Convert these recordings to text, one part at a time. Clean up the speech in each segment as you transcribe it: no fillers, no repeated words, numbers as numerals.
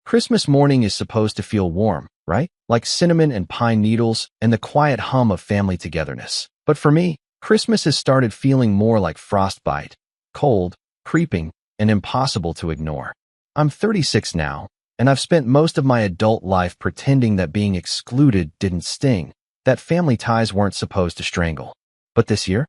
Christmas morning is supposed to feel warm, right? Like cinnamon and pine needles and the quiet hum of family togetherness. But for me, Christmas has started feeling more like frostbite, cold, creeping, and impossible to ignore. I'm 36 now, and I've spent most of my adult life pretending that being excluded didn't sting, that family ties weren't supposed to strangle. But this year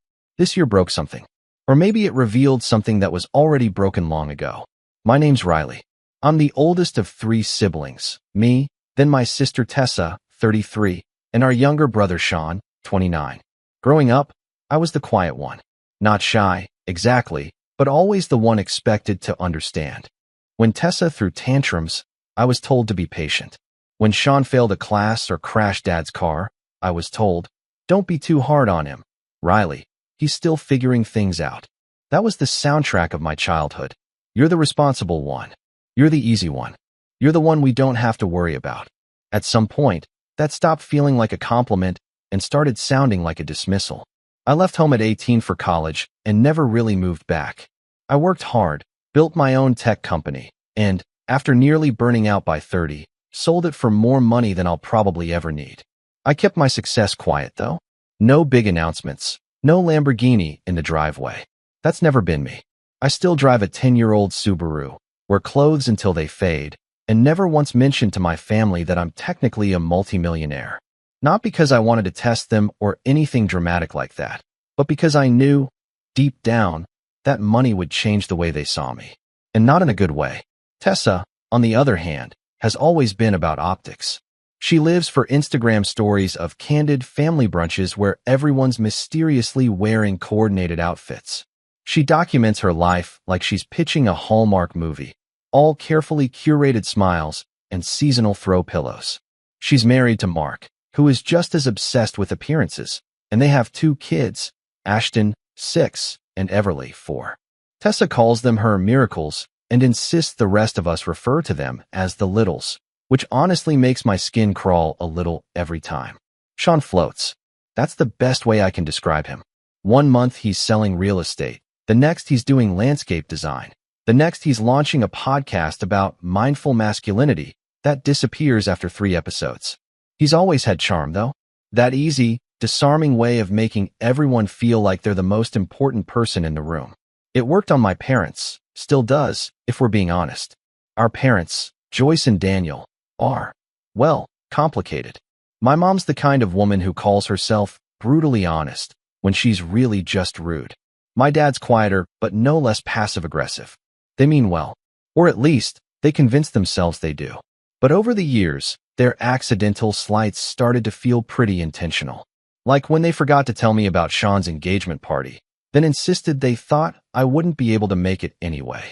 broke something. Or maybe it revealed something that was already broken long ago. My name's Riley. I'm the oldest of 3 siblings, me, then my sister Tessa, 33, and our younger brother Sean, 29. Growing up, I was the quiet one. Not shy, exactly, but always the one expected to understand. When Tessa threw tantrums, I was told to be patient. When Sean failed a class or crashed Dad's car, I was told, don't be too hard on him. Riley, he's still figuring things out. That was the soundtrack of my childhood. You're the responsible one. You're the easy one. You're the one we don't have to worry about. At some point, that stopped feeling like a compliment and started sounding like a dismissal. I left home at 18 for college and never really moved back. I worked hard, built my own tech company, and, after nearly burning out by 30, sold it for more money than I'll probably ever need. I kept my success quiet, though. No big announcements, no Lamborghini in the driveway. That's never been me. I still drive a 10-year-old Subaru, wear clothes until they fade, and never once mentioned to my family that I'm technically a multimillionaire. Not because I wanted to test them or anything dramatic like that, but because I knew, deep down, that money would change the way they saw me. And not in a good way. Tessa, on the other hand, has always been about optics. She lives for Instagram stories of candid family brunches where everyone's mysteriously wearing coordinated outfits. She documents her life like she's pitching a Hallmark movie, all carefully curated smiles and seasonal throw pillows. She's married to Mark, who is just as obsessed with appearances, and they have 2 kids, Ashton, 6, and Everly, 4. Tessa calls them her miracles and insists the rest of us refer to them as the littles, which honestly makes my skin crawl a little every time. Sean floats. That's the best way I can describe him. One month he's selling real estate. The next he's doing landscape design. The next he's launching a podcast about mindful masculinity that disappears after 3 episodes. He's always had charm, though. That easy, disarming way of making everyone feel like they're the most important person in the room. It worked on my parents, still does, if we're being honest. Our parents, Joyce and Daniel, are, well, complicated. My mom's the kind of woman who calls herself brutally honest when she's really just rude. My dad's quieter, but no less passive-aggressive. They mean well, or at least, they convince themselves they do. But over the years, their accidental slights started to feel pretty intentional. Like when they forgot to tell me about Sean's engagement party, then insisted they thought I wouldn't be able to make it anyway.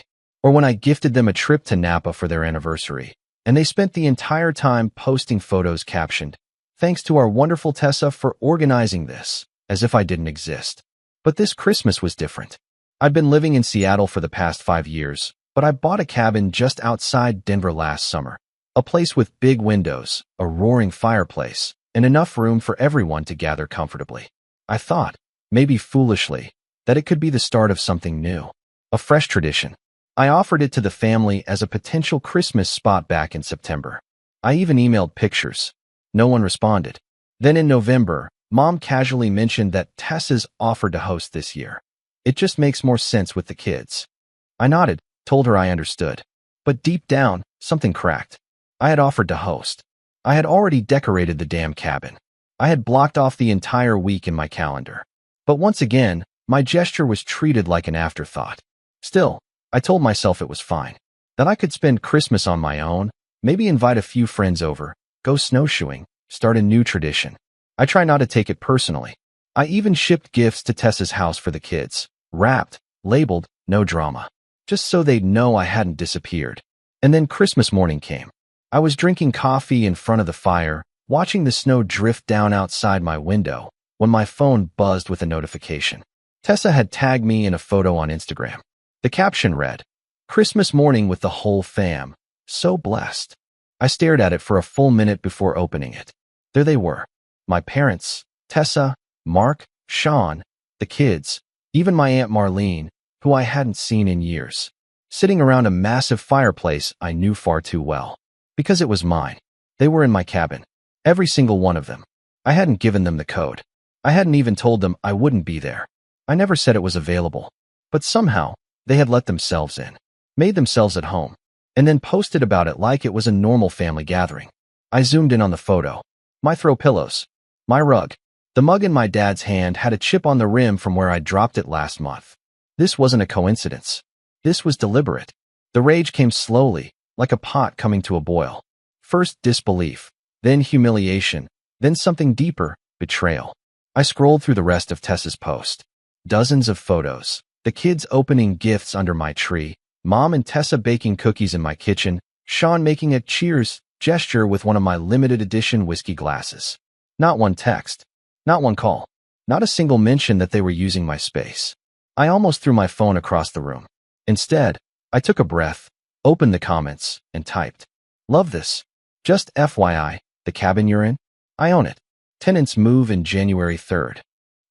Or when I gifted them a trip to Napa for their anniversary, and they spent the entire time posting photos captioned, "Thanks to our wonderful Tessa for organizing this," as if I didn't exist. But this Christmas was different. I'd been living in Seattle for the past 5 years, but I bought a cabin just outside Denver last summer. A place with big windows, a roaring fireplace, and enough room for everyone to gather comfortably. I thought, maybe foolishly, that it could be the start of something new, a fresh tradition. I offered it to the family as a potential Christmas spot back in September. I even emailed pictures. No one responded. Then in November, Mom casually mentioned that Tessa's offered to host this year. It just makes more sense with the kids. I nodded, told her I understood. But deep down, something cracked. I had offered to host. I had already decorated the damn cabin. I had blocked off the entire week in my calendar. But once again, my gesture was treated like an afterthought. Still, I told myself it was fine. That I could spend Christmas on my own, maybe invite a few friends over, go snowshoeing, start a new tradition. I try not to take it personally. I even shipped gifts to Tessa's house for the kids, wrapped, labeled, no drama, just so they'd know I hadn't disappeared. And then Christmas morning came. I was drinking coffee in front of the fire, watching the snow drift down outside my window, when my phone buzzed with a notification. Tessa had tagged me in a photo on Instagram. The caption read, "Christmas morning with the whole fam. So blessed." I stared at it for a full minute before opening it. There they were. My parents, Tessa, Mark, Sean, the kids, even my Aunt Marlene, who I hadn't seen in years, sitting around a massive fireplace I knew far too well. Because it was mine. They were in my cabin. Every single one of them. I hadn't given them the code. I hadn't even told them I wouldn't be there. I never said it was available. But somehow, they had let themselves in, made themselves at home, and then posted about it like it was a normal family gathering. I zoomed in on the photo. My throw pillows. My rug. The mug in my dad's hand had a chip on the rim from where I dropped it last month. This wasn't a coincidence. This was deliberate. The rage came slowly, like a pot coming to a boil. First disbelief, then humiliation, then something deeper, betrayal. I scrolled through the rest of Tessa's post. Dozens of photos. The kids opening gifts under my tree, Mom and Tessa baking cookies in my kitchen, Sean making a cheers gesture with one of my limited edition whiskey glasses. Not one text. Not one call. Not a single mention that they were using my space. I almost threw my phone across the room. Instead, I took a breath, opened the comments, and typed, "Love this. Just FYI, the cabin you're in? I own it. Tenants move in January 3rd.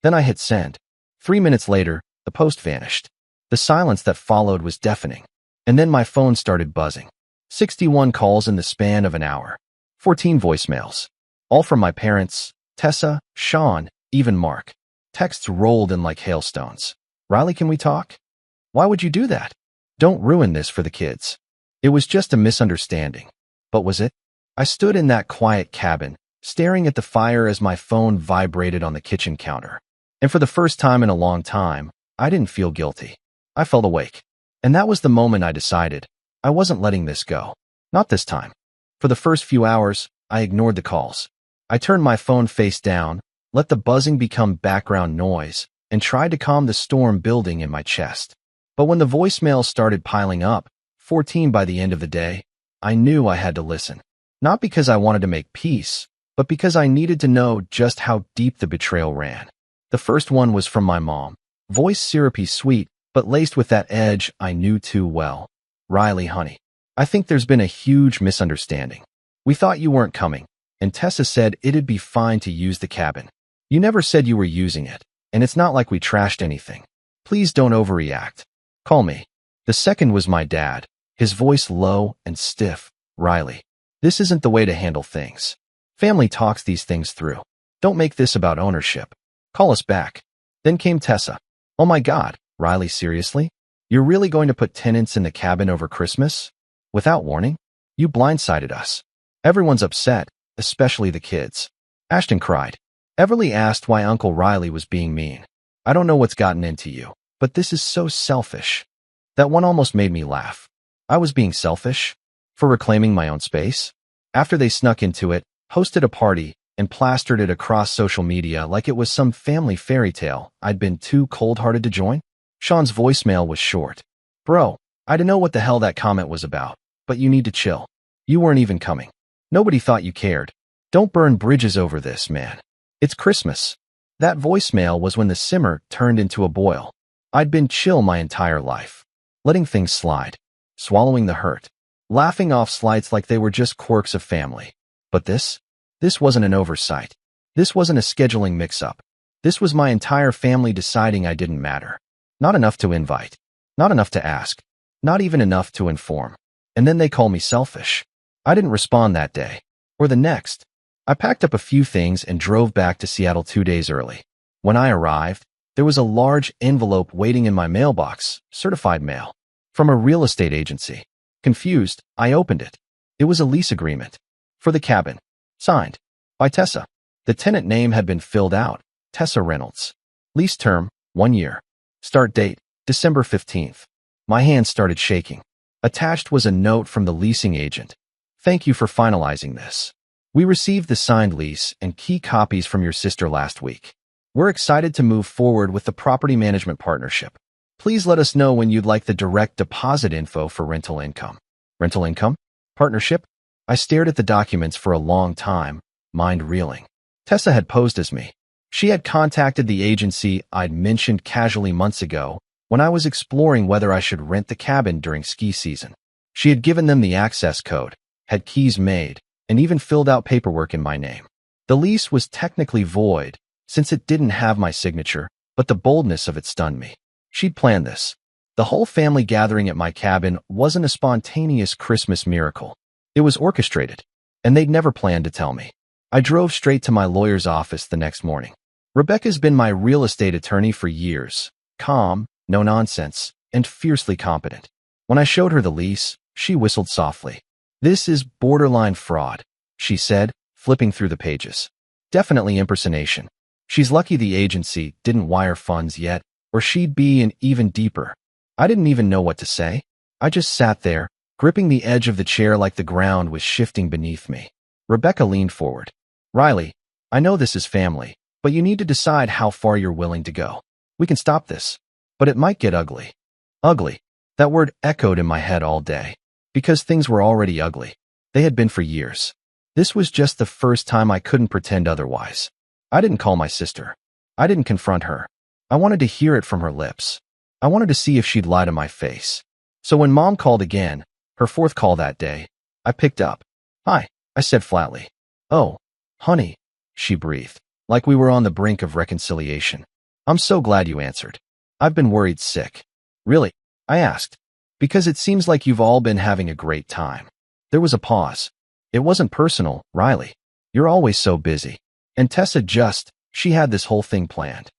Then I hit send. 3 minutes later, the post vanished. The silence that followed was deafening. And then my phone started buzzing. 61 calls in the span of an hour. 14 voicemails. All from my parents, Tessa, Sean, even Mark. Texts rolled in like hailstones. "Riley, can we talk? Why would you do that? Don't ruin this for the kids." It was just a misunderstanding. But was it? I stood in that quiet cabin, staring at the fire as my phone vibrated on the kitchen counter. And for the first time in a long time, I didn't feel guilty. I felt awake. And that was the moment I decided I wasn't letting this go. Not this time. For the first few hours, I ignored the calls. I turned my phone face down, let the buzzing become background noise, and tried to calm the storm building in my chest. But when the voicemails started piling up, 14 by the end of the day, I knew I had to listen. Not because I wanted to make peace, but because I needed to know just how deep the betrayal ran. The first one was from my mom. Voice syrupy sweet, but laced with that edge I knew too well. "Riley, honey, I think there's been a huge misunderstanding. We thought you weren't coming, and Tessa said it'd be fine to use the cabin. You never said you were using it, and it's not like we trashed anything. Please don't overreact. Call me." The second was my dad, his voice low and stiff. "Riley, this isn't the way to handle things. Family talks these things through. Don't make this about ownership. Call us back." Then came Tessa. "Oh my God, Riley, seriously? You're really going to put tenants in the cabin over Christmas? Without warning? You blindsided us. Everyone's upset, especially the kids." Ashton cried. "Everly asked why Uncle Riley was being mean. I don't know what's gotten into you, but this is so selfish." That one almost made me laugh. I was being selfish? For reclaiming my own space? After they snuck into it, hosted a party, and plastered it across social media like it was some family fairy tale I'd been too cold-hearted to join? Sean's voicemail was short. "Bro, I don't know what the hell that comment was about, but you need to chill. You weren't even coming. Nobody thought you cared. Don't burn bridges over this, man. It's Christmas." That voicemail was when the simmer turned into a boil. I'd been chill my entire life, letting things slide, swallowing the hurt, laughing off slights like they were just quirks of family. But this wasn't an oversight. This wasn't a scheduling mix-up. This was my entire family deciding I didn't matter. Not enough to invite. Not enough to ask. Not even enough to inform. And then they call me selfish. I didn't respond that day. Or the next. I packed up a few things and drove back to Seattle 2 days early. When I arrived, there was a large envelope waiting in my mailbox, certified mail, from a real estate agency. Confused, I opened it. It was a lease agreement. For the cabin. Signed. By Tessa. The tenant name had been filled out. Tessa Reynolds. Lease term, 1 year. Start date, December 15th. My hands started shaking. Attached was a note from the leasing agent. "Thank you for finalizing this. We received the signed lease and key copies from your sister last week. We're excited to move forward with the property management partnership. Please let us know when you'd like the direct deposit info for rental income." Rental income? Partnership? I stared at the documents for a long time, mind reeling. Tessa had posed as me. She had contacted the agency I'd mentioned casually months ago when I was exploring whether I should rent the cabin during ski season. She had given them the access code, had keys made, and even filled out paperwork in my name. The lease was technically void, since it didn't have my signature, but the boldness of it stunned me. She'd planned this. The whole family gathering at my cabin wasn't a spontaneous Christmas miracle. It was orchestrated, and they'd never planned to tell me. I drove straight to my lawyer's office the next morning. Rebecca's been my real estate attorney for years, calm, no nonsense, and fiercely competent. When I showed her the lease, she whistled softly. "This is borderline fraud," she said, flipping through the pages. "Definitely impersonation. She's lucky the agency didn't wire funds yet, or she'd be in even deeper." I didn't even know what to say. I just sat there, gripping the edge of the chair like the ground was shifting beneath me. Rebecca leaned forward. "Riley, I know this is family, but you need to decide how far you're willing to go. We can stop this, but it might get ugly." Ugly. That word echoed in my head all day. Because things were already ugly. They had been for years. This was just the first time I couldn't pretend otherwise. I didn't call my sister. I didn't confront her. I wanted to hear it from her lips. I wanted to see if she'd lie to my face. So when Mom called again, her fourth call that day, I picked up. "Hi," I said flatly. "Oh, honey," she breathed, like we were on the brink of reconciliation. "I'm so glad you answered. I've been worried sick." "Really?" I asked. "Because it seems like you've all been having a great time." There was a pause. "It wasn't personal, Riley. You're always so busy. And Tessa she had this whole thing planned."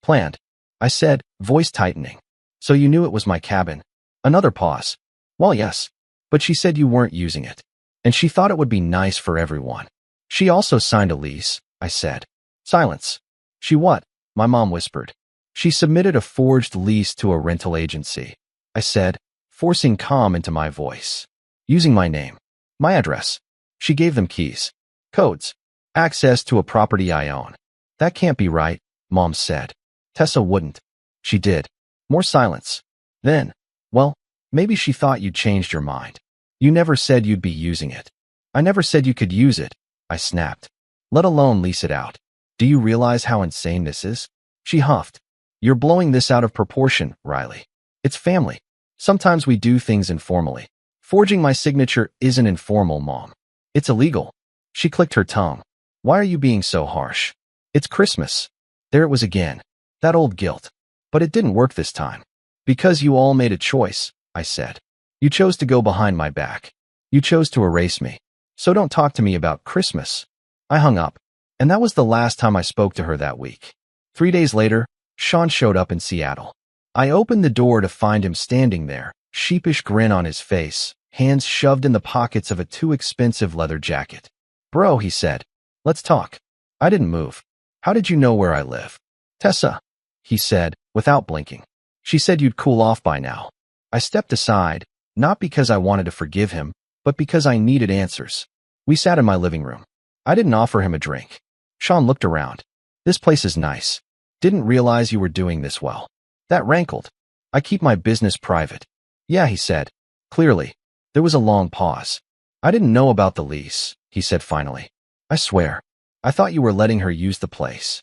"Planned?" I said, voice tightening. "So you knew it was my cabin?" Another pause. "Well, yes. But she said you weren't using it. And she thought it would be nice for everyone." "She also signed a lease," I said. Silence. "She what?" my mom whispered. "She submitted a forged lease to a rental agency," I said, forcing calm into my voice. "Using my name. My address. She gave them keys. Codes. Access to a property I own." "That can't be right," Mom said. "Tessa wouldn't." "She did." More silence. Then, "Well, maybe she thought you'd changed your mind. You never said you'd be using it." "I never said you could use it," I snapped. "Let alone lease it out. Do you realize how insane this is?" She huffed. "You're blowing this out of proportion, Riley. It's family. Sometimes we do things informally. Forging my signature isn't informal, Mom. It's illegal." She clicked her tongue. "Why are you being so harsh? It's Christmas." There it was again. That old guilt. But it didn't work this time. "Because you all made a choice," I said. "You chose to go behind my back. You chose to erase me. So don't talk to me about Christmas." I hung up. And that was the last time I spoke to her that week. 3 days later, Sean showed up in Seattle. I opened the door to find him standing there, sheepish grin on his face, hands shoved in the pockets of a too expensive leather jacket. "Bro," he said. "Let's talk." I didn't move. "How did you know where I live?" "Tessa," he said, without blinking. "She said you'd cool off by now." I stepped aside, not because I wanted to forgive him, but because I needed answers. We sat in my living room. I didn't offer him a drink. Sean looked around. "This place is nice. Didn't realize you were doing this well." That rankled. "I keep my business private." "Yeah," he said. Clearly. There was a long pause. "I didn't know about the lease," he said finally. "I swear. I thought you were letting her use the place."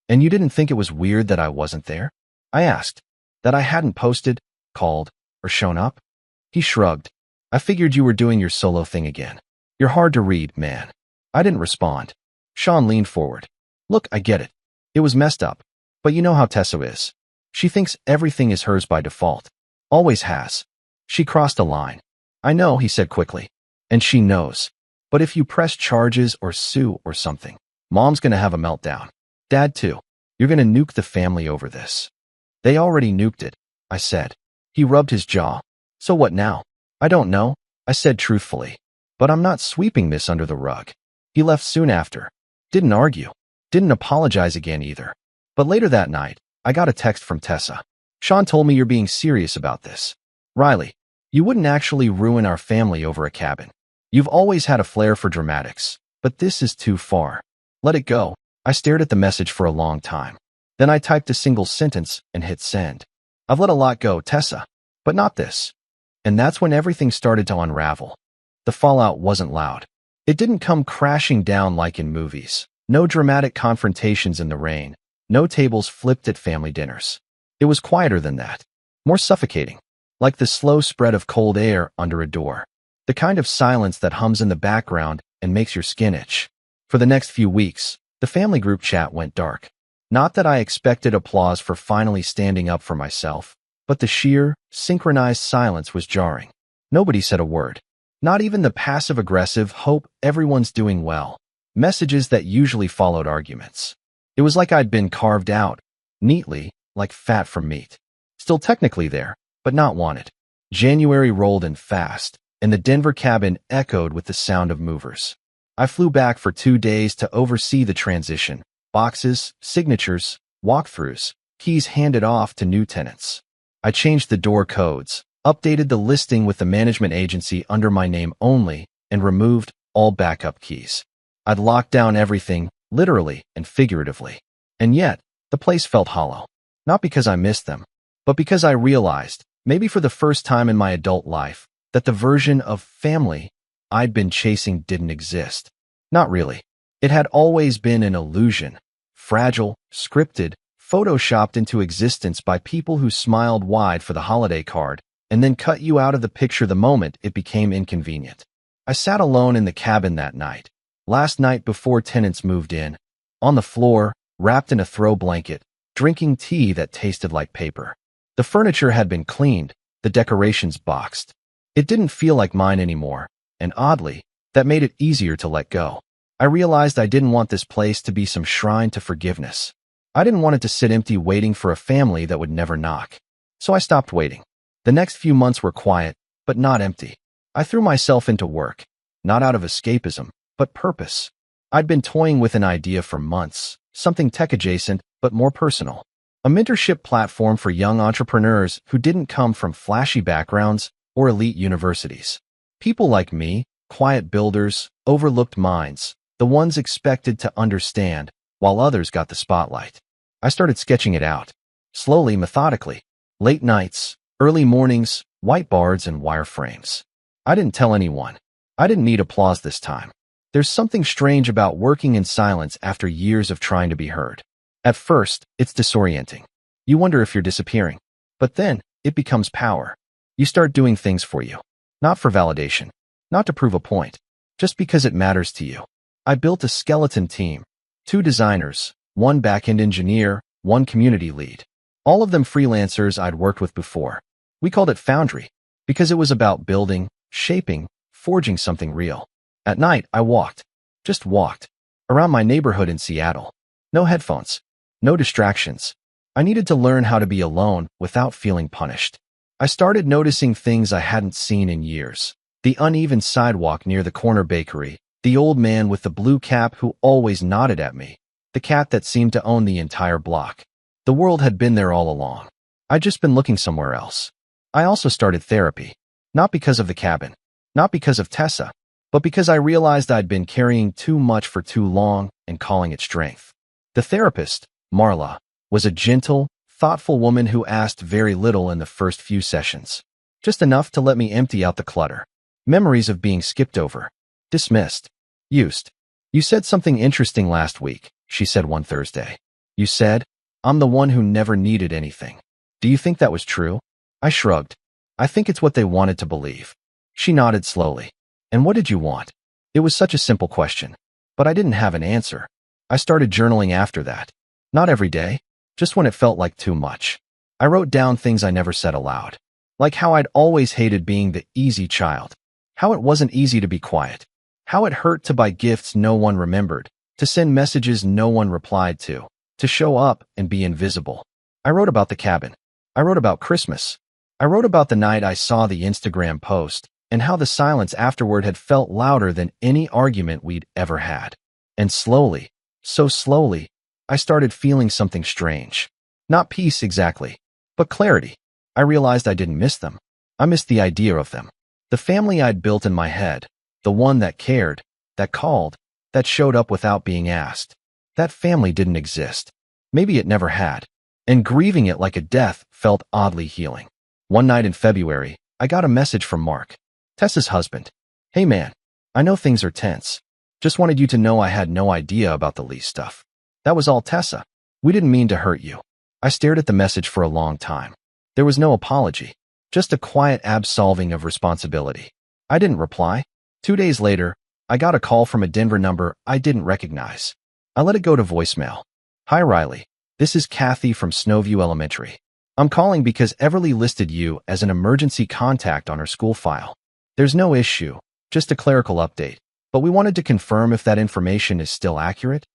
"And you didn't think it was weird that I wasn't there?" I asked. "That I hadn't posted, called, or shown up?" He shrugged. "I figured you were doing your solo thing again. You're hard to read, man." I didn't respond. Sean leaned forward. "Look, I get it. It was messed up. But you know how Tessa is. She thinks everything is hers by default. Always has. She crossed a line." "I know," he said quickly. "And she knows. But if you press charges or sue or something, Mom's gonna have a meltdown. Dad too. You're gonna nuke the family over this." "They already nuked it," I said. He rubbed his jaw. "So what now?" "I don't know," I said truthfully. "But I'm not sweeping this under the rug." He left soon after. Didn't argue. Didn't apologize again either. But later that night, I got a text from Tessa. "Sean told me you're being serious about this. Riley, you wouldn't actually ruin our family over a cabin. You've always had a flair for dramatics, but this is too far. Let it go." I stared at the message for a long time. Then I typed a single sentence and hit send. "I've let a lot go, Tessa, but not this." And that's when everything started to unravel. The fallout wasn't loud. It didn't come crashing down like in movies. No dramatic confrontations in the rain. No tables flipped at family dinners. It was quieter than that. More suffocating. Like the slow spread of cold air under a door. The kind of silence that hums in the background and makes your skin itch. For the next few weeks, the family group chat went dark. Not that I expected applause for finally standing up for myself, but the sheer, synchronized silence was jarring. Nobody said a word. Not even the passive-aggressive hope everyone's doing well messages that usually followed arguments. It was like I'd been carved out, neatly, like fat from meat. Still technically there, but not wanted. January rolled in fast, and the Denver cabin echoed with the sound of movers. I flew back for 2 days to oversee the transition. Boxes, signatures, walkthroughs, keys handed off to new tenants. I changed the door codes, updated the listing with the management agency under my name only, and removed all backup keys. I'd locked down everything, literally and figuratively. And yet, the place felt hollow. Not because I missed them, but because I realized, maybe for the first time in my adult life, that the version of family I'd been chasing didn't exist. Not really. It had always been an illusion. Fragile, scripted, photoshopped into existence by people who smiled wide for the holiday card and then cut you out of the picture the moment it became inconvenient. I sat alone in the cabin that night, last night before tenants moved in, on the floor, wrapped in a throw blanket, drinking tea that tasted like paper. The furniture had been cleaned, the decorations boxed. It didn't feel like mine anymore, and oddly, that made it easier to let go. I realized I didn't want this place to be some shrine to forgiveness. I didn't want it to sit empty waiting for a family that would never knock. So I stopped waiting. The next few months were quiet, but not empty. I threw myself into work, not out of escapism, but purpose. I'd been toying with an idea for months, something tech-adjacent, but more personal. A mentorship platform for young entrepreneurs who didn't come from flashy backgrounds or elite universities. People like me, quiet builders, overlooked minds, the ones expected to understand, while others got the spotlight. I started sketching it out, slowly, methodically. Late nights, early mornings, whiteboards and wireframes. I didn't tell anyone. I didn't need applause this time. There's something strange about working in silence after years of trying to be heard. At first, it's disorienting. You wonder if you're disappearing. But then, it becomes power. You start doing things for you. Not for validation. Not to prove a point. Just because it matters to you. I built a skeleton team. 2 designers, 1 back-end engineer, 1 community lead. All of them freelancers I'd worked with before. We called it Foundry, because it was about building, shaping, forging something real. At night, I walked. Just walked. Around my neighborhood in Seattle. No headphones. No distractions. I needed to learn how to be alone without feeling punished. I started noticing things I hadn't seen in years. The uneven sidewalk near the corner bakery, the old man with the blue cap who always nodded at me, the cat that seemed to own the entire block. The world had been there all along. I'd just been looking somewhere else. I also started therapy. Not because of the cabin. Not because of Tessa. But because I realized I'd been carrying too much for too long and calling it strength. The therapist, Marla, was a gentle, thoughtful woman who asked very little in the first few sessions. Just enough to let me empty out the clutter. Memories of being skipped over. Dismissed. Used. You said something interesting last week, she said one Thursday. You said, I'm the one who never needed anything. Do you think that was true? I shrugged. I think it's what they wanted to believe. She nodded slowly. And what did you want? It was such a simple question. But I didn't have an answer. I started journaling after that. Not every day, just when it felt like too much. I wrote down things I never said aloud. Like how I'd always hated being the easy child. How it wasn't easy to be quiet. How it hurt to buy gifts no one remembered, to send messages no one replied to show up and be invisible. I wrote about the cabin. I wrote about Christmas. I wrote about the night I saw the Instagram post and how the silence afterward had felt louder than any argument we'd ever had. And slowly, so slowly, I started feeling something strange. Not peace exactly, but clarity. I realized I didn't miss them. I missed the idea of them. The family I'd built in my head, the one that cared, that called, that showed up without being asked. That family didn't exist. Maybe it never had. And grieving it like a death felt oddly healing. One night in February, I got a message from Mark, Tessa's husband. Hey man, I know things are tense. Just wanted you to know I had no idea about the lease stuff. That was all, Tessa. We didn't mean to hurt you. I stared at the message for a long time. There was no apology, just a quiet absolving of responsibility. I didn't reply. 2 days later, I got a call from a Denver number I didn't recognize. I let it go to voicemail. Hi Riley, this is Kathy from Snowview Elementary. I'm calling because Everly listed you as an emergency contact on her school file. There's no issue, Just a clerical update. But we wanted to confirm if that information is still accurate.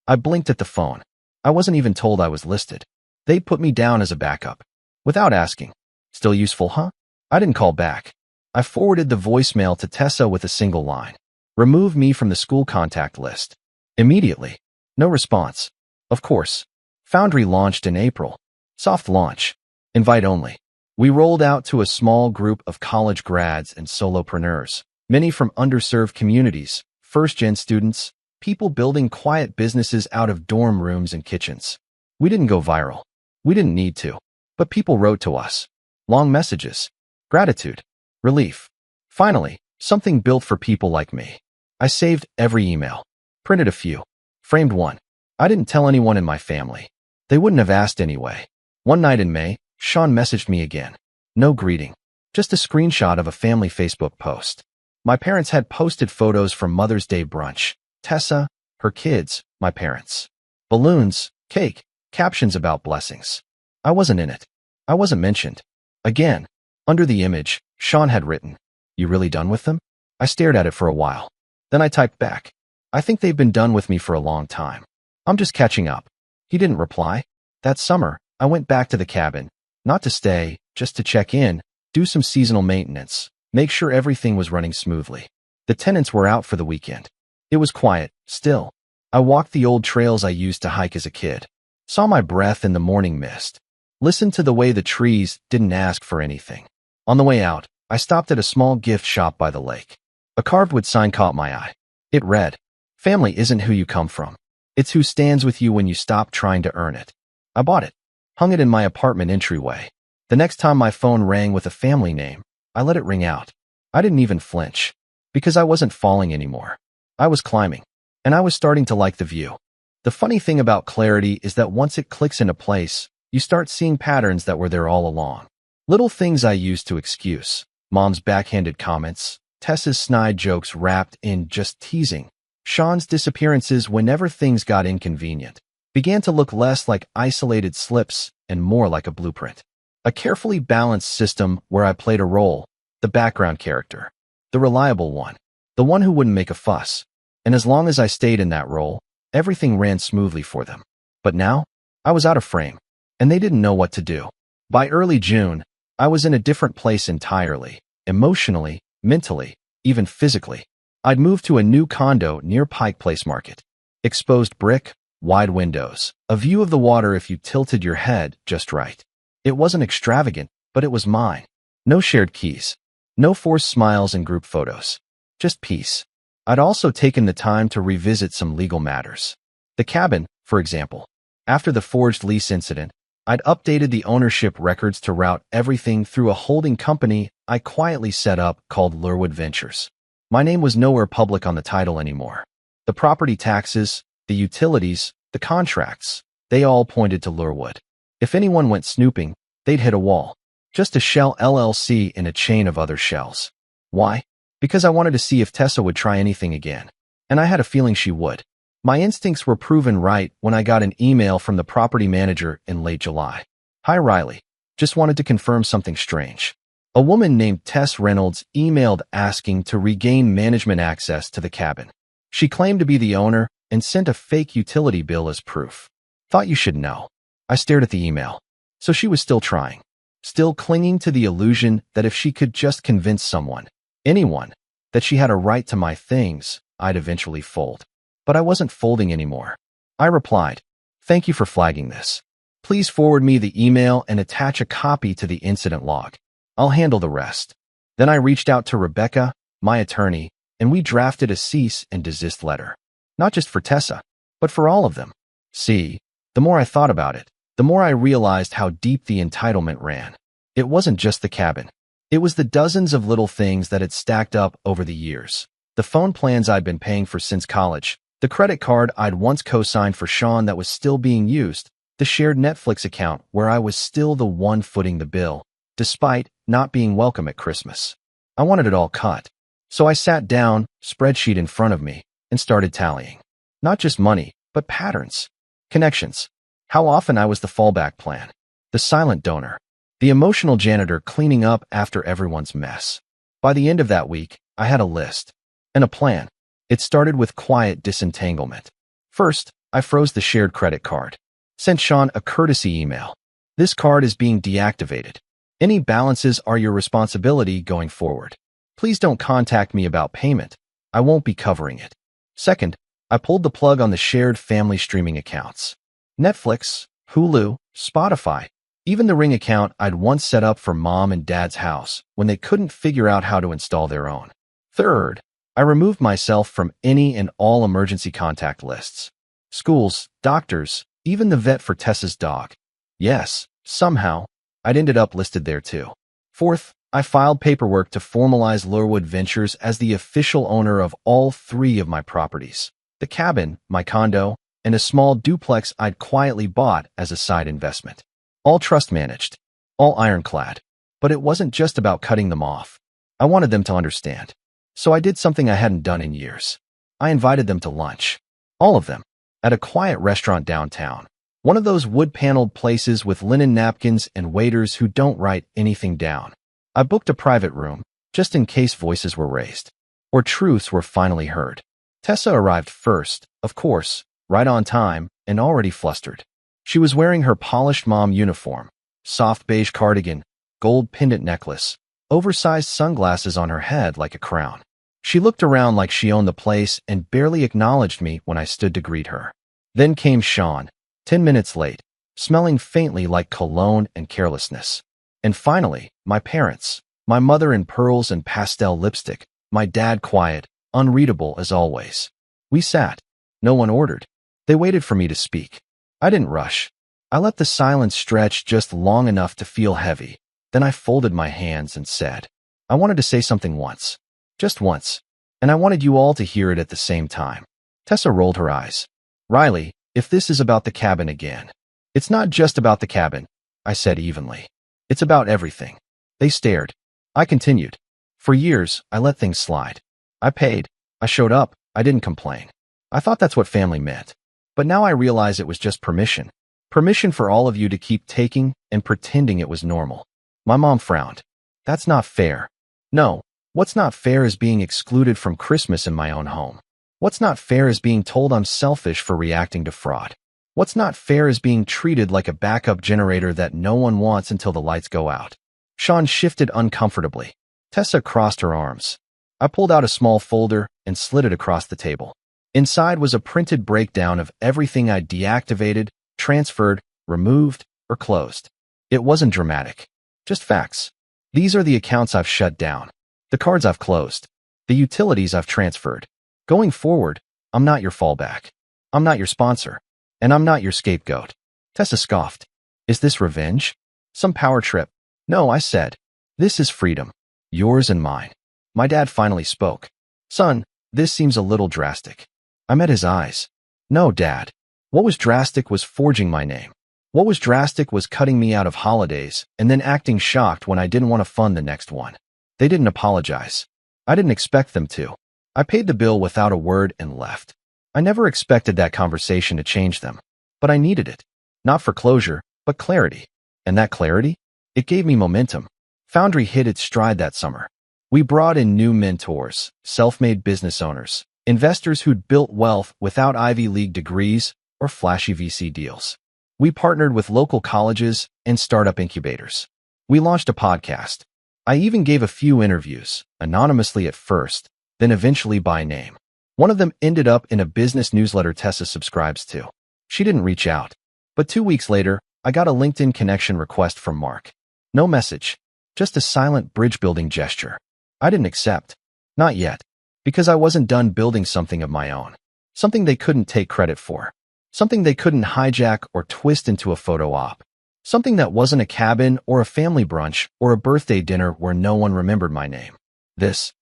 I blinked at the phone. I wasn't even told I was listed. They put me down as a backup. Without asking. Still useful, huh? I didn't call back. I forwarded the voicemail to Tessa with a single line. Remove me from the school contact list. Immediately. No response. Of course. Foundry launched in April. Soft launch. Invite only. We rolled out to a small group of college grads and solopreneurs, many from underserved communities, first-gen students, people building quiet businesses out of dorm rooms and kitchens. We didn't go viral. We didn't need to. But people wrote to us. Long messages. Gratitude. Relief. Finally, something built for people like me. I saved every email. Printed a few. Framed one. I didn't tell anyone in my family. They wouldn't have asked anyway. One night in May, Sean messaged me again. No greeting. Just a screenshot of a family Facebook post. My parents had posted photos from Mother's Day brunch. Tessa, her kids, my parents. Balloons, cake, captions about blessings. I wasn't in it. I wasn't mentioned. Again, under the image, Sean had written, "You really done with them?" I stared at it for a while. Then I typed back, "I think they've been done with me for a long time. I'm just catching up." He didn't reply. That summer, I went back to the cabin, not to stay, just to check in, do some seasonal maintenance, make sure everything was running smoothly. The tenants were out for the weekend. It was quiet, still. I walked the old trails I used to hike as a kid, saw my breath in the morning mist, listened to the way the trees didn't ask for anything. On the way out, I stopped at a small gift shop by the lake. A carved wood sign caught my eye. It read, "Family isn't who you come from. It's who stands with you when you stop trying to earn it." I bought it, hung it in my apartment entryway. The next time my phone rang with a family name, I let it ring out. I didn't even flinch, because I wasn't falling anymore. I was climbing, and I was starting to like the view. The funny thing about clarity is that once it clicks into place, you start seeing patterns that were there all along. Little things I used to excuse. Mom's backhanded comments, Tessa's snide jokes wrapped in just teasing, Sean's disappearances whenever things got inconvenient, began to look less like isolated slips and more like a blueprint. A carefully balanced system where I played a role, the background character, the reliable one, the one who wouldn't make a fuss. And as long as I stayed in that role, everything ran smoothly for them. But now, I was out of frame, and they didn't know what to do. By early June, I was in a different place entirely, emotionally, mentally, even physically. I'd moved to a new condo near Pike Place Market. Exposed brick, wide windows, a view of the water if you tilted your head just right. It wasn't extravagant, but it was mine. No shared keys. No forced smiles and group photos. Just peace. I'd also taken the time to revisit some legal matters. The cabin, for example. After the forged lease incident, I'd updated the ownership records to route everything through a holding company I quietly set up called Lurwood Ventures. My name was nowhere public on the title anymore. The property taxes, the utilities, the contracts, they all pointed to Lurwood. If anyone went snooping, they'd hit a wall. Just a shell LLC in a chain of other shells. Why? Because I wanted to see if Tessa would try anything again. And I had a feeling she would. My instincts were proven right when I got an email from the property manager in late July. "Hi Riley. Just wanted to confirm something strange." A woman named Tess Reynolds emailed asking to regain management access to the cabin. She claimed to be the owner and sent a fake utility bill as proof. Thought you should know. I stared at the email. So she was still trying. Still clinging to the illusion that if she could just convince someone, anyone, that she had a right to my things, I'd eventually fold. But I wasn't folding anymore. I replied, "Thank you for flagging this. Please forward me the email and attach a copy to the incident log. I'll handle the rest." Then I reached out to Rebecca, my attorney, and we drafted a cease and desist letter. Not just for Tessa, but for all of them. See, the more I thought about it, the more I realized how deep the entitlement ran. It wasn't just the cabin. It was the dozens of little things that had stacked up over the years. The phone plans I'd been paying for since college, the credit card I'd once co-signed for Sean that was still being used, the shared Netflix account where I was still the one footing the bill, despite not being welcome at Christmas. I wanted it all cut. So I sat down, spreadsheet in front of me, and started tallying. Not just money, but patterns. Connections. How often I was the fallback plan. The silent donor. The emotional janitor cleaning up after everyone's mess. By the end of that week, I had a list and a plan. It started with quiet disentanglement. First, I froze the shared credit card. Sent Sean a courtesy email. This card is being deactivated. Any balances are your responsibility going forward. Please don't contact me about payment. I won't be covering it. Second, I pulled the plug on the shared family streaming accounts. Netflix, Hulu, Spotify, even the Ring account I'd once set up for mom and dad's house when they couldn't figure out how to install their own. Third, I removed myself from any and all emergency contact lists. Schools, doctors, even the vet for Tessa's dog. Yes, somehow, I'd ended up listed there too. Fourth, I filed paperwork to formalize Lurewood Ventures as the official owner of all 3 of my properties. The cabin, my condo, and a small duplex I'd quietly bought as a side investment. All trust managed, all ironclad. But it wasn't just about cutting them off. I wanted them to understand. So I did something I hadn't done in years. I invited them to lunch. All of them. At a quiet restaurant downtown. One of those wood-paneled places with linen napkins and waiters who don't write anything down. I booked a private room, just in case voices were raised, or truths were finally heard. Tessa arrived first, of course, right on time, and already flustered. She was wearing her polished mom uniform, soft beige cardigan, gold pendant necklace, oversized sunglasses on her head like a crown. She looked around like she owned the place and barely acknowledged me when I stood to greet her. Then came Sean, 10 minutes late, smelling faintly like cologne and carelessness. And finally, my parents, my mother in pearls and pastel lipstick, my dad quiet, unreadable as always. We sat. No one ordered. They waited for me to speak. I didn't rush. I let the silence stretch just long enough to feel heavy. Then I folded my hands and said, I wanted to say something once. Just once. And I wanted you all to hear it at the same time. Tessa rolled her eyes. Riley, if this is about the cabin again. It's not just about the cabin, I said evenly. It's about everything. They stared. I continued. For years, I let things slide. I paid. I showed up. I didn't complain. I thought that's what family meant. But now I realize it was just permission. Permission for all of you to keep taking and pretending it was normal. My mom frowned. That's not fair. No, what's not fair is being excluded from Christmas in my own home. What's not fair is being told I'm selfish for reacting to fraud. What's not fair is being treated like a backup generator that no one wants until the lights go out. Sean shifted uncomfortably. Tessa crossed her arms. I pulled out a small folder and slid it across the table. Inside was a printed breakdown of everything I'd deactivated, transferred, removed, or closed. It wasn't dramatic. Just facts. These are the accounts I've shut down, the cards I've closed, the utilities I've transferred. Going forward, I'm not your fallback. I'm not your sponsor. And I'm not your scapegoat. Tessa scoffed. Is this revenge? Some power trip? No, I said. This is freedom. Yours and mine. My dad finally spoke. Son, this seems a little drastic. I met his eyes. No, Dad. What was drastic was forging my name. What was drastic was cutting me out of holidays and then acting shocked when I didn't want to fund the next one. They didn't apologize. I didn't expect them to. I paid the bill without a word and left. I never expected that conversation to change them. But I needed it. Not for closure, but clarity. And that clarity? It gave me momentum. Foundry hit its stride that summer. We brought in new mentors, self-made business owners, investors who'd built wealth without Ivy League degrees or flashy VC deals. We partnered with local colleges and startup incubators. We launched a podcast. I even gave a few interviews, anonymously at first, then eventually by name. One of them ended up in a business newsletter Tessa subscribes to. She didn't reach out. But 2 weeks later, I got a LinkedIn connection request from Mark. No message. Just a silent bridge-building gesture. I didn't accept. Not yet. Because I wasn't done building something of my own. Something they couldn't take credit for. Something they couldn't hijack or twist into a photo op. Something that wasn't a cabin or a family brunch or a birthday dinner where no one remembered my name. This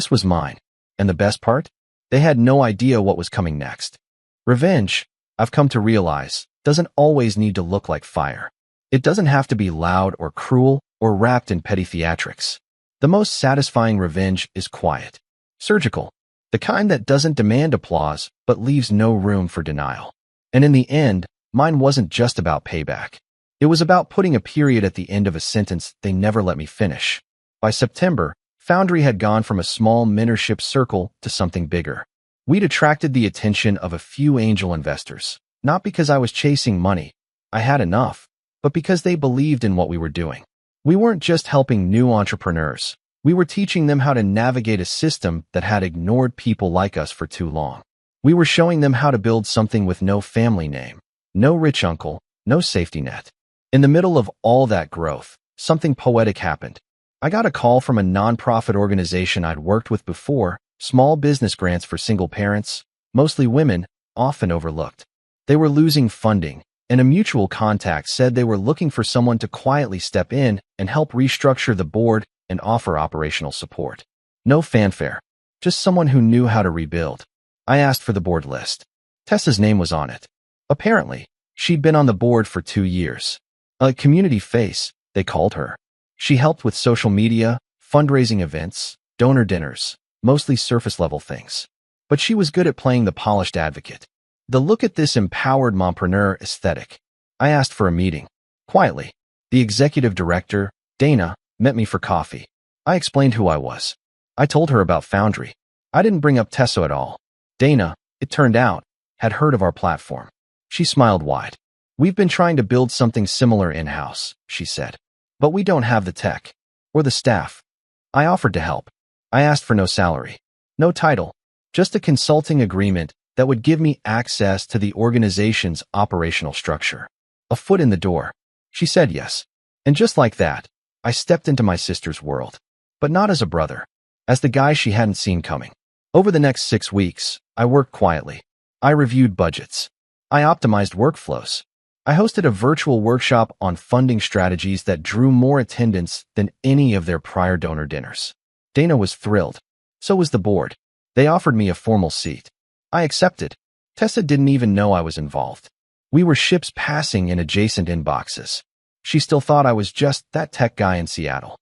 was mine. And the best part? They had no idea what was coming next. Revenge, I've come to realize, doesn't always need to look like fire. It doesn't have to be loud or cruel or wrapped in petty theatrics. The most satisfying revenge is quiet. Surgical. The kind that doesn't demand applause but leaves no room for denial. And in the end, mine wasn't just about payback. It was about putting a period at the end of a sentence they never let me finish. By September, Foundry had gone from a small mentorship circle to something bigger. We'd attracted the attention of a few angel investors, not because I was chasing money. I had enough, but because they believed in what we were doing. We weren't just helping new entrepreneurs. We were teaching them how to navigate a system that had ignored people like us for too long. We were showing them how to build something with no family name, no rich uncle, no safety net. In the middle of all that growth, something poetic happened. I got a call from a nonprofit organization I'd worked with before, small business grants for single parents, mostly women, often overlooked. They were losing funding, and a mutual contact said they were looking for someone to quietly step in and help restructure the board and offer operational support. No fanfare, just someone who knew how to rebuild. I asked for the board list. Tessa's name was on it. Apparently, she'd been on the board for 2 years. A community face, they called her. She helped with social media, fundraising events, donor dinners, mostly surface-level things. But she was good at playing the polished advocate. The look at this empowered mompreneur aesthetic. I asked for a meeting. Quietly, the executive director, Dana, met me for coffee. I explained who I was. I told her about Foundry. I didn't bring up Tessa at all. Dana, it turned out, had heard of our platform. She smiled wide. We've been trying to build something similar in-house, she said. But we don't have the tech. Or the staff. I offered to help. I asked for no salary. No title. Just a consulting agreement that would give me access to the organization's operational structure. A foot in the door. She said yes. And just like that, I stepped into my sister's world. But not as a brother. As the guy she hadn't seen coming. Over the next 6 weeks, I worked quietly. I reviewed budgets. I optimized workflows. I hosted a virtual workshop on funding strategies that drew more attendance than any of their prior donor dinners. Dana was thrilled. So was the board. They offered me a formal seat. I accepted. Tessa didn't even know I was involved. We were ships passing in adjacent inboxes. She still thought I was just that tech guy in Seattle.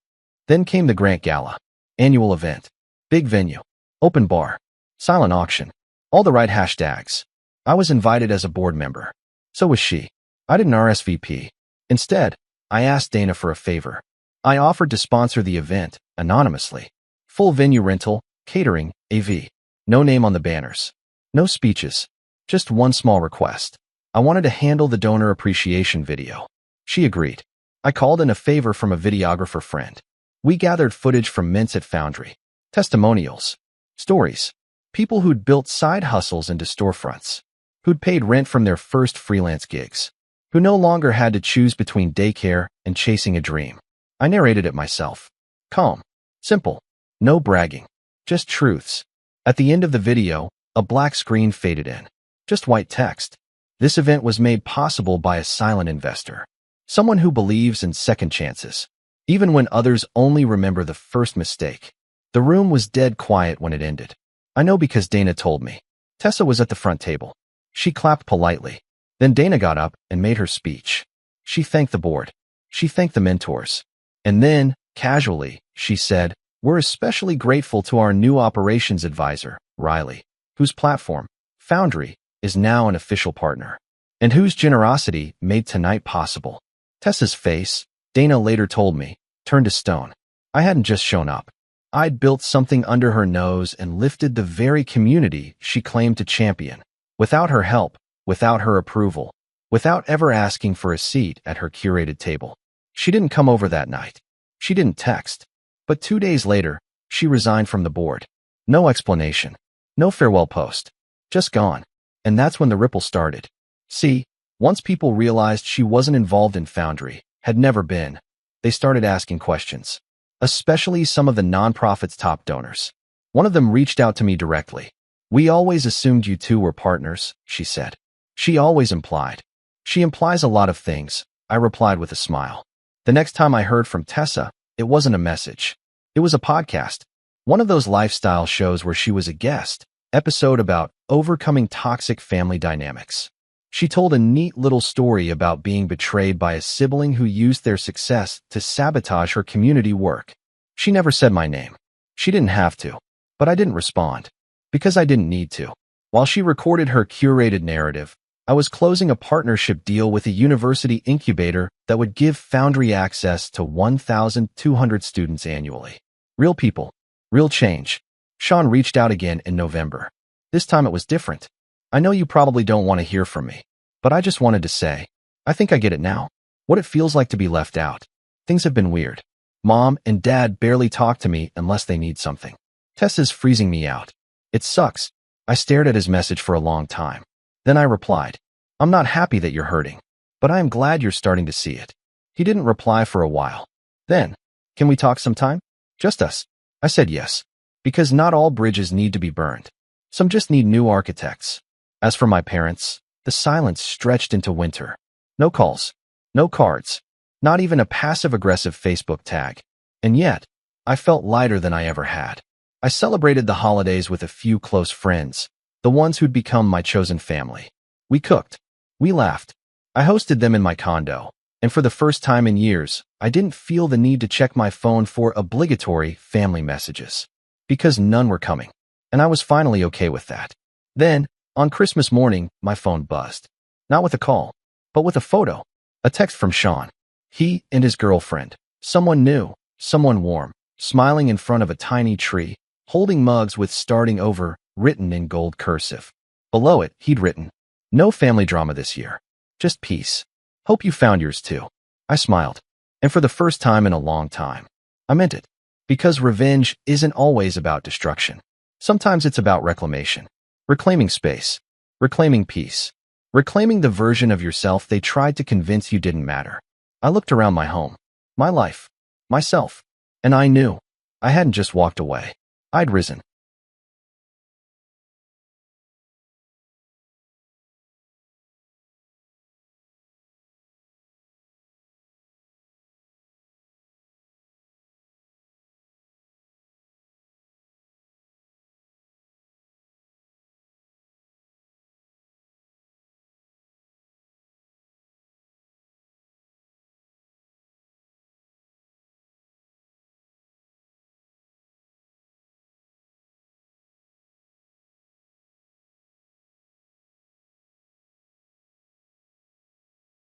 Then came the Grant Gala. Annual event. Big venue. Open bar. Silent auction. All the right hashtags. I was invited as a board member. So was she. I didn't RSVP. Instead, I asked Dana for a favor. I offered to sponsor the event, anonymously. Full venue rental, catering, AV. No name on the banners. No speeches. Just one small request. I wanted to handle the donor appreciation video. She agreed. I called in a favor from a videographer friend. We gathered footage from mints at Foundry. Testimonials. Stories. People who'd built side hustles into storefronts. Who'd paid rent from their first freelance gigs. Who no longer had to choose between daycare and chasing a dream. I narrated it myself. Calm. Simple. No bragging. Just truths. At the end of the video, a black screen faded in. Just white text. This event was made possible by a silent investor. Someone who believes in second chances. Even when others only remember the first mistake. The room was dead quiet when it ended. I know because Dana told me. Tessa was at the front table. She clapped politely. Then Dana got up and made her speech. She thanked the board. She thanked the mentors. And then, casually, she said, "We're especially grateful to our new operations advisor, Riley, whose platform, Foundry, is now an official partner, and whose generosity made tonight possible." Tessa's face, Dana later told me, turned to stone. I hadn't just shown up. I'd built something under her nose and lifted the very community she claimed to champion. Without her help, without her approval, without ever asking for a seat at her curated table. She didn't come over that night. She didn't text. But 2 days later, she resigned from the board. No explanation. No farewell post. Just gone. And that's when the ripple started. See, once people realized she wasn't involved in Foundry, had never been, they started asking questions. Especially some of the nonprofit's top donors. One of them reached out to me directly. "We always assumed you two were partners," she said. She always implied. "She implies a lot of things," I replied with a smile. The next time I heard from Tessa, it wasn't a message. It was a podcast. One of those lifestyle shows where she was a guest, episode about overcoming toxic family dynamics. She told a neat little story about being betrayed by a sibling who used their success to sabotage her community work. She never said my name. She didn't have to. But I didn't respond. Because I didn't need to. While she recorded her curated narrative, I was closing a partnership deal with a university incubator that would give Foundry access to 1,200 students annually. Real people. Real change. Sean reached out again in November. This time it was different. I know you probably don't want to hear from me, but I just wanted to say, I think I get it now. What it feels like to be left out. Things have been weird. Mom and Dad barely talk to me unless they need something. Tessa's freezing me out. It sucks. I stared at his message for a long time. Then I replied, I'm not happy that you're hurting, but I am glad you're starting to see it. He didn't reply for a while. Then, can we talk sometime? Just us. I said yes, because not all bridges need to be burned. Some just need new architects. As for my parents, the silence stretched into winter. No calls, no cards, not even a passive-aggressive Facebook tag. And yet, I felt lighter than I ever had. I celebrated the holidays with a few close friends, the ones who'd become my chosen family. We cooked. We laughed. I hosted them in my condo, and for the first time in years, I didn't feel the need to check my phone for obligatory family messages, because none were coming, and I was finally okay with that. Then, on Christmas morning, my phone buzzed. Not with a call, but with a photo. A text from Sean. He and his girlfriend. Someone new, someone warm, smiling in front of a tiny tree, holding mugs with starting over written in gold cursive. Below it, he'd written, no family drama this year. Just peace. Hope you found yours too. I smiled. And for the first time in a long time, I meant it. Because revenge isn't always about destruction. Sometimes it's about reclamation. Reclaiming space. Reclaiming peace. Reclaiming the version of yourself they tried to convince you didn't matter. I looked around my home, my life, myself, and I knew I hadn't just walked away. I'd risen.